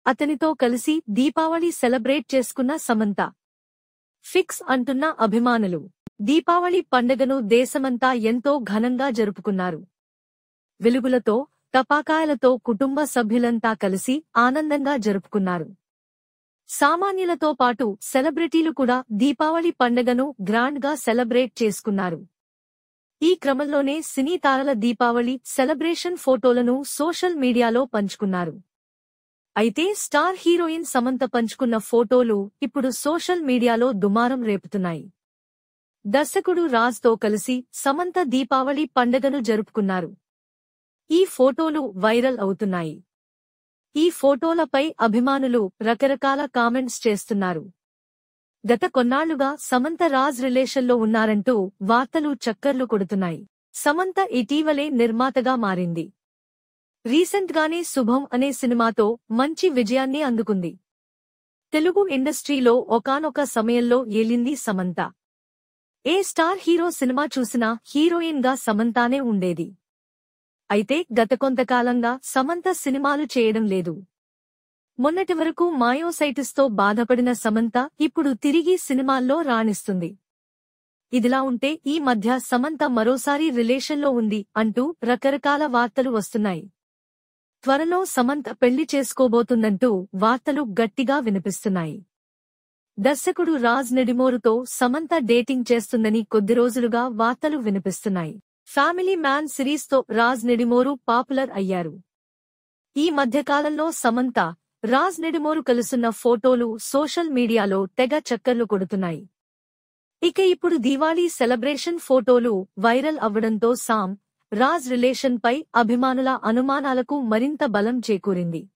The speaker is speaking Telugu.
అతనితో కలిసి దీపావళి సెలబ్రేట్ చేసుకున్న సమంత. ఫిక్స్ అంటున్న అభిమానులు. దీపావళి పండుగను దేశమంతా ఎంతో ఘనంగా జరుపుకున్నారు. వెలుగులతో, టపాకాయలతో కుటుంబ సభ్యులంతా కలిసి ఆనందంగా జరుపుకున్నారు. సామాన్యులతో పాటు సెలబ్రిటీలు కూడా దీపావళి పండుగను గ్రాండ్గా సెలబ్రేట్ చేసుకున్నారు. ఈ క్రమంలోనే సినీ తారల దీపావళి సెలబ్రేషన్ ఫోటోలను సోషల్ మీడియాలో పంచుకున్నారు. అయితే స్టార్ హీరోయిన్ సమంత పంచుకున్న ఫోటోలు ఇప్పుడు సోషల్ మీడియాలో దుమారం రేపుతున్నాయి. దర్శకుడు రాజ్తో కలిసి సమంత దీపావళి పండుగను జరుపుకున్నారు. ఈ ఫోటోలు వైరల్ అవుతున్నాయి. ఈ ఫోటోలపై అభిమానులు రకరకాల కామెంట్స్ చేస్తున్నారు. గత కొన్నాళ్లుగా సమంత రాజ్ రిలేషన్లో ఉన్నారంటూ వార్తలు చక్కర్లు కొడుతున్నాయి. సమంత ఇటీవలే నిర్మాతగా మారింది. రీసెంట్గానే శుభం అనే సినిమాతో మంచి విజయాన్ని అందుకుంది. తెలుగు ఇండస్ట్రీలో ఒకానొక సమయంలో ఏలింది సమంత. ఏ స్టార్ హీరో సినిమా చూసినా హీరోయిన్గా సమంతానే ఉండేది. అయితే గత కొంతకాలంగా సమంత సినిమాలు చేయడం లేదు. మొన్నటి వరకు మాయోసైటిస్తో బాధపడిన సమంత ఇప్పుడు తిరిగి సినిమాల్లో రాణిస్తుంది. ఇదిలా ఉంటే ఈ మధ్య సమంత మరోసారి రిలేషన్లో ఉంది అంటూ రకరకాల వార్తలు వస్తున్నాయి. త్వరలో సమంత పెళ్లి చేసుకోబోతుందంటూ వార్తలు గట్టిగా వినిపిస్తున్నాయి. దర్శకుడు రాజ్ నెడిమోరుతో సమంత డేటింగ్ చేస్తుందని కొద్ది రోజులుగా వార్తలు వినిపిస్తున్నాయి. ఫ్యామిలీ మ్యాన్ సిరీస్తో రాజ్ నెడిమోరు పాపులర్ అయ్యారు. ఈ మధ్యకాలంలో సమంత, రాజ్ నెడిమోరు కలుసున్న ఫోటోలు సోషల్ మీడియాలో తెగ చక్కర్లు కొడుతున్నాయి. ఇక ఇప్పుడు దీవాళీ సెలబ్రేషన్ ఫోటోలు వైరల్ అవ్వడంతో రాజ్ రిలేషన్పై అభిమానుల అనుమానాలకు మరింత బలం చేకూరింది.